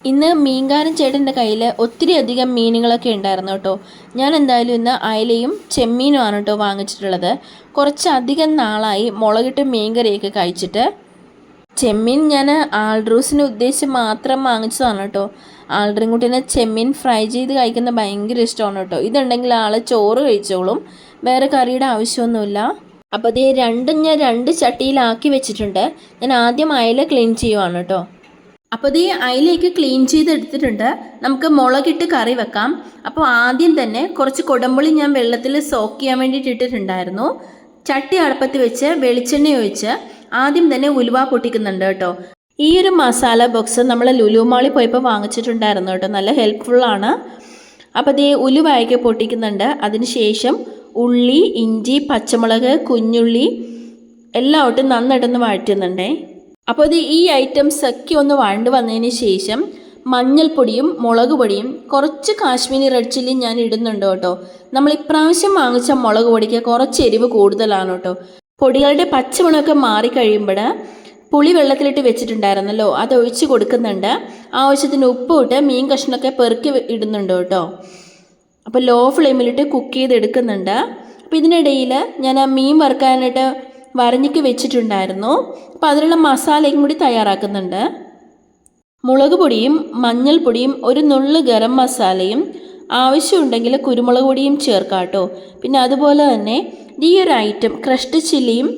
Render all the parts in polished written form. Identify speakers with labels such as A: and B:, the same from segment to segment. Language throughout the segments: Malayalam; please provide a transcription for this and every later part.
A: ഇന്ന് മീൻകാരൻ ചേട്ടൻ്റെ കയ്യിൽ ഒത്തിരി അധികം മീനുകളൊക്കെ ഉണ്ടായിരുന്നു കേട്ടോ. ഞാൻ എന്തായാലും ഇന്ന് അയലയും ചെമ്മീനുമാണ് കേട്ടോ വാങ്ങിച്ചിട്ടുള്ളത്. കുറച്ചധികം നാളായി മുളകിട്ട് മീൻ കറിയൊക്കെ കഴിച്ചിട്ട്. ചെമ്മീൻ ഞാൻ ആൾഡ്രൂസിന് ഉദ്ദേശിച്ച് മാത്രം വാങ്ങിച്ചതാണ് കേട്ടോ. ആൾഡ്രിൻകുട്ടിനെ ചെമ്മീൻ ഫ്രൈ ചെയ്ത് കഴിക്കുന്ന ഭയങ്കര ഇഷ്ടമാണ് കേട്ടോ. ഇതുണ്ടെങ്കിൽ ആൾ ചോറ് കഴിച്ചോളും, വേറെ കറിയുടെ ആവശ്യമൊന്നുമില്ല. അപ്പോൾ ഇത് രണ്ടും ഞാൻ രണ്ട് ചട്ടിയിലാക്കി വെച്ചിട്ടുണ്ട്. ഞാൻ ആദ്യം അയല ക്ലീൻ ചെയ്യുവാണ് കേട്ടോ. അപ്പോൾ ഇത് അയിലേക്ക് ക്ലീൻ ചെയ്തെടുത്തിട്ടുണ്ട്. നമുക്ക് മുളകിട്ട് കറി വെക്കാം. അപ്പോൾ ആദ്യം തന്നെ കുറച്ച് കൊടമ്പുളി ഞാൻ വെള്ളത്തിൽ സോക്ക് ചെയ്യാൻ വേണ്ടിയിട്ട് ഇട്ടിട്ടുണ്ടായിരുന്നു. ചട്ടി അടുപ്പത്ത് വെച്ച് വെളിച്ചെണ്ണ ഒഴിച്ച് ആദ്യം തന്നെ ഉലുവ പൊട്ടിക്കുന്നുണ്ട് കേട്ടോ. ഈ ഒരു മസാല ബോക്സ് നമ്മൾ ലുലു മാളിൽ പോയപ്പോൾ വാങ്ങിച്ചിട്ടുണ്ടായിരുന്നു കേട്ടോ. നല്ല ഹെൽപ്ഫുള്ളാണ്. അപ്പോൾ ഇത് ഉലുവയൊക്കെ പൊട്ടിക്കുന്നുണ്ട്. അതിനുശേഷം ഉള്ളി, ഇഞ്ചി, പച്ചമുളക്, കുഞ്ഞുള്ളി എല്ലാം ഇട്ട് നന്നായിട്ടൊന്ന് വഴറ്റുന്നുണ്ടേ. അപ്പോൾ ഇത് ഈ ഐറ്റംസ് ഒക്കെ ഒന്ന് വഴണ്ട് വന്നതിന് ശേഷം മഞ്ഞൾപ്പൊടിയും മുളക് പൊടിയും കുറച്ച് കാശ്മീരി റെഡ് ചില്ലി ഞാൻ ഇടുന്നുണ്ട് കേട്ടോ. നമ്മൾ ഇപ്രാവശ്യം വാങ്ങിച്ച മുളക് പൊടിക്ക് കുറച്ച് എരിവ് കൂടുതലാണ് കേട്ടോ. പൊടികളുടെ പച്ചമണമൊക്കെ മാറിക്കഴിയുമ്പോൾ പുളി വെള്ളത്തിലിട്ട് വെച്ചിട്ടുണ്ടായിരുന്നല്ലോ, അത് ഒഴിച്ച് കൊടുക്കുന്നുണ്ട്. ആവശ്യത്തിന് ഉപ്പ് ഇട്ട് മീൻ കഷ്ണമൊക്കെ പെറുക്കി ഇടുന്നുണ്ട് കേട്ടോ. അപ്പോൾ ലോ ഫ്ലെയിമിലിട്ട് കുക്ക് ചെയ്തെടുക്കുന്നുണ്ട്. അപ്പോൾ ഇതിനിടയിൽ ഞാൻ ആ മീൻ വറുക്കാനായിട്ട് വരഞ്ഞിക്ക് വെച്ചിട്ടുണ്ടായിരുന്നു. അപ്പോൾ അതിനുള്ള മസാലയും കൂടി തയ്യാറാക്കുന്നുണ്ട്. മുളക് പൊടിയും മഞ്ഞൾപ്പൊടിയും ഒരു നുള്ളു ഗരം മസാലയും ആവശ്യമുണ്ടെങ്കിൽ കുരുമുളക് പൊടിയും ചേർക്കാം കേട്ടോ. പിന്നെ അതുപോലെ തന്നെ ഈ ഒരു ഐറ്റം ക്രഷ്ഡ് ചില്ലിയും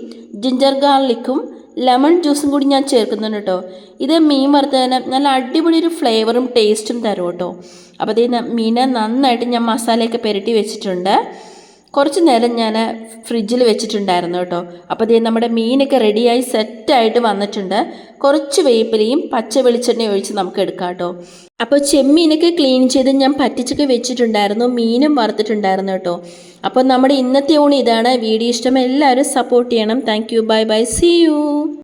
A: ജിഞ്ചർ ഗാർലിക്കും ലെമൺ ജ്യൂസും കൂടി ഞാൻ ചേർക്കുന്നുണ്ട് കേട്ടോ. ഇത് മീൻ വറുത്തതിന് നല്ല അടിപൊളി ഒരു ഫ്ലേവറും ടേസ്റ്റും തരും കേട്ടോ. അപ്പോൾ ഇത് മീനെ നന്നായിട്ട് ഞാൻ മസാലയൊക്കെ പുരട്ടി വെച്ചിട്ടുണ്ട്. കുറച്ച് നേരം ഞാൻ ഫ്രിഡ്ജിൽ വെച്ചിട്ടുണ്ടായിരുന്നു കേട്ടോ. അപ്പോൾ ഇത് നമ്മുടെ മീനൊക്കെ റെഡിയായി സെറ്റായിട്ട് വന്നിട്ടുണ്ട്. കുറച്ച് വേപ്പിലയും പച്ച വെളിച്ചെണ്ണ ഒഴിച്ച് നമുക്ക് എടുക്കാം കേട്ടോ. അപ്പോൾ ചെമ്മീനൊക്കെ ക്ലീൻ ചെയ്ത് ഞാൻ പറ്റിച്ചൊക്കെ വെച്ചിട്ടുണ്ടായിരുന്നു, മീനും വറുത്തിട്ടുണ്ടായിരുന്നു കേട്ടോ. അപ്പോൾ നമ്മുടെ ഇന്നത്തെ ഊണ് ഇതാണ്. വീഡിയോ ഇഷ്ടം എല്ലാവരും സപ്പോർട്ട് ചെയ്യണം. Thank you, bye bye, see U.